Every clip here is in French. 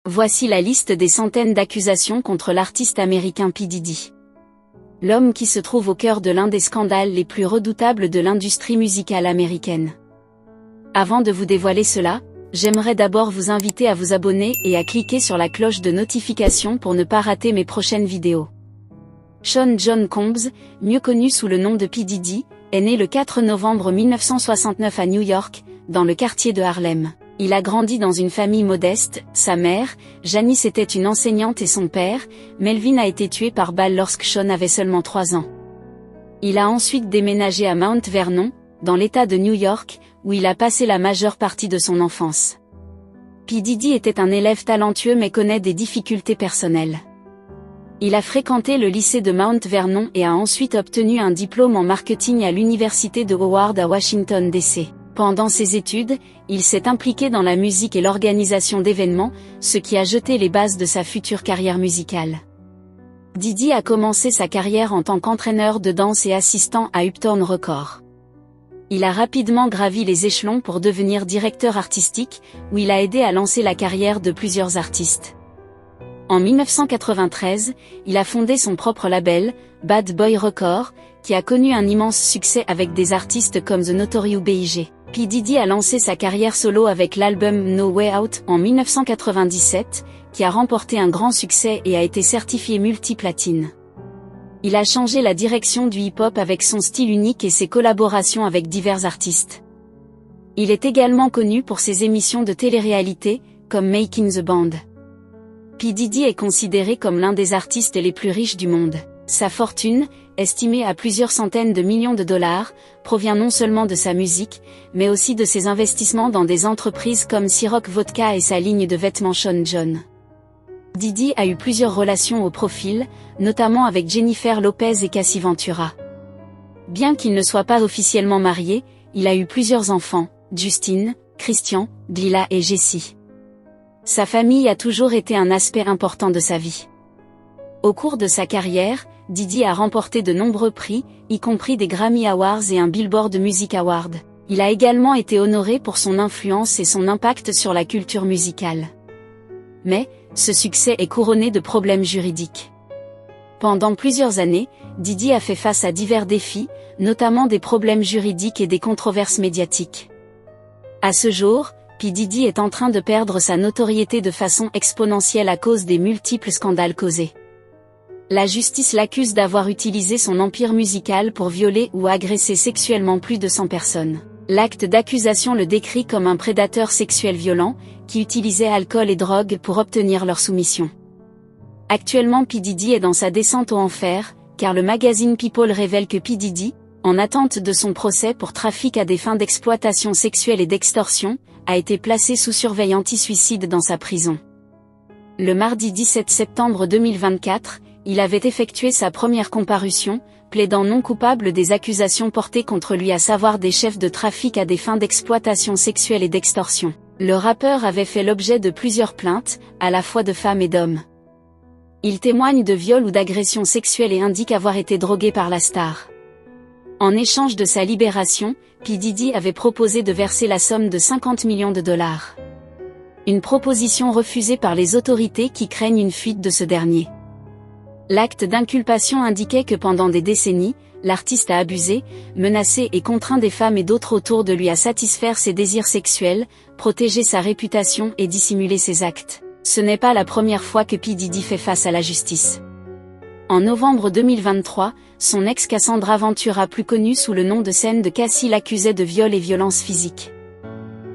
Voici la liste des centaines d'accusations contre l'artiste américain P. Diddy. L'homme qui se trouve au cœur de l'un des scandales les plus redoutables de l'industrie musicale américaine. Avant de vous dévoiler cela, j'aimerais d'abord vous inviter à vous abonner et à cliquer sur la cloche de notification pour ne pas rater mes prochaines vidéos. Sean John Combs, mieux connu sous le nom de P. Diddy, est né le 4 novembre 1969 à New York, dans le quartier de Harlem. Il a grandi dans une famille modeste, sa mère, Janice était une enseignante et son père, Melvin a été tué par balle lorsque Sean avait seulement 3 ans. Il a ensuite déménagé à Mount Vernon, dans l'État de New York, où il a passé la majeure partie de son enfance. P. Diddy était un élève talentueux mais connaît des difficultés personnelles. Il a fréquenté le lycée de Mount Vernon et a ensuite obtenu un diplôme en marketing à l'université de Howard à Washington, D.C. Pendant ses études, il s'est impliqué dans la musique et l'organisation d'événements, ce qui a jeté les bases de sa future carrière musicale. Diddy a commencé sa carrière en tant qu'entraîneur de danse et assistant à Uptown Records. Il a rapidement gravi les échelons pour devenir directeur artistique, où il a aidé à lancer la carrière de plusieurs artistes. En 1993, il a fondé son propre label, Bad Boy Records, qui a connu un immense succès avec des artistes comme The Notorious B.I.G. P. Diddy a lancé sa carrière solo avec l'album No Way Out en 1997, qui a remporté un grand succès et a été certifié multiplatine. Il a changé la direction du hip-hop avec son style unique et ses collaborations avec divers artistes. Il est également connu pour ses émissions de télé-réalité, comme Making the Band. P. Diddy est considéré comme l'un des artistes les plus riches du monde. Sa fortune, estimée à plusieurs centaines de millions de dollars, provient non seulement de sa musique, mais aussi de ses investissements dans des entreprises comme Ciroc Vodka et sa ligne de vêtements Sean John. Diddy a eu plusieurs relations au profil, notamment avec Jennifer Lopez et Cassie Ventura. Bien qu'il ne soit pas officiellement marié, il a eu plusieurs enfants, Justin, Christian, Glila et Jessie. Sa famille a toujours été un aspect important de sa vie. Au cours de sa carrière, Diddy a remporté de nombreux prix, y compris des Grammy Awards et un Billboard Music Award. Il a également été honoré pour son influence et son impact sur la culture musicale. Mais, ce succès est couronné de problèmes juridiques. Pendant plusieurs années, Diddy a fait face à divers défis, notamment des problèmes juridiques et des controverses médiatiques. À ce jour, P. Diddy est en train de perdre sa notoriété de façon exponentielle à cause des multiples scandales causés. La justice l'accuse d'avoir utilisé son empire musical pour violer ou agresser sexuellement plus de 100 personnes. L'acte d'accusation le décrit comme un prédateur sexuel violent, qui utilisait alcool et drogue pour obtenir leur soumission. Actuellement P. Diddy est dans sa descente aux enfers, car le magazine People révèle que P. Diddy, en attente de son procès pour trafic à des fins d'exploitation sexuelle et d'extorsion, a été placé sous surveillance anti-suicide dans sa prison. Le mardi 17 septembre 2024, il avait effectué sa première comparution, plaidant non coupable des accusations portées contre lui, à savoir des chefs de trafic à des fins d'exploitation sexuelle et d'extorsion. Le rappeur avait fait l'objet de plusieurs plaintes, à la fois de femmes et d'hommes. Il témoigne de viols ou d'agressions sexuelles et indique avoir été drogué par la star. En échange de sa libération, P. Diddy avait proposé de verser la somme de 50 millions de dollars. Une proposition refusée par les autorités qui craignent une fuite de ce dernier. L'acte d'inculpation indiquait que pendant des décennies, l'artiste a abusé, menacé et contraint des femmes et d'autres autour de lui à satisfaire ses désirs sexuels, protéger sa réputation et dissimuler ses actes. Ce n'est pas la première fois que P. Diddy fait face à la justice. En novembre 2023, son ex Cassandra Ventura, plus connue sous le nom de scène de Cassie, l'accusait de viol et violence physique.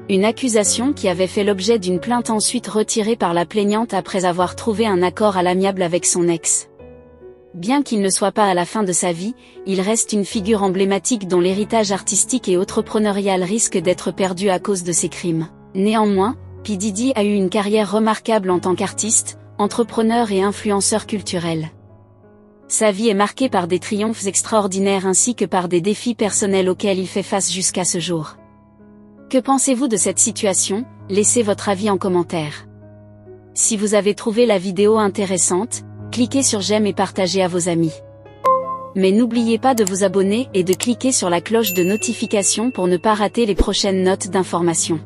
Une accusation qui avait fait l'objet d'une plainte ensuite retirée par la plaignante après avoir trouvé un accord à l'amiable avec son ex. Bien qu'il ne soit pas à la fin de sa vie, il reste une figure emblématique dont l'héritage artistique et entrepreneurial risque d'être perdu à cause de ses crimes. Néanmoins, P. Diddy a eu une carrière remarquable en tant qu'artiste, entrepreneur et influenceur culturel. Sa vie est marquée par des triomphes extraordinaires ainsi que par des défis personnels auxquels il fait face jusqu'à ce jour. Que pensez-vous de cette situation? Laissez votre avis en commentaire. Si vous avez trouvé la vidéo intéressante, cliquez sur j'aime et partagez à vos amis. Mais n'oubliez pas de vous abonner et de cliquer sur la cloche de notification pour ne pas rater les prochaines notes d'information.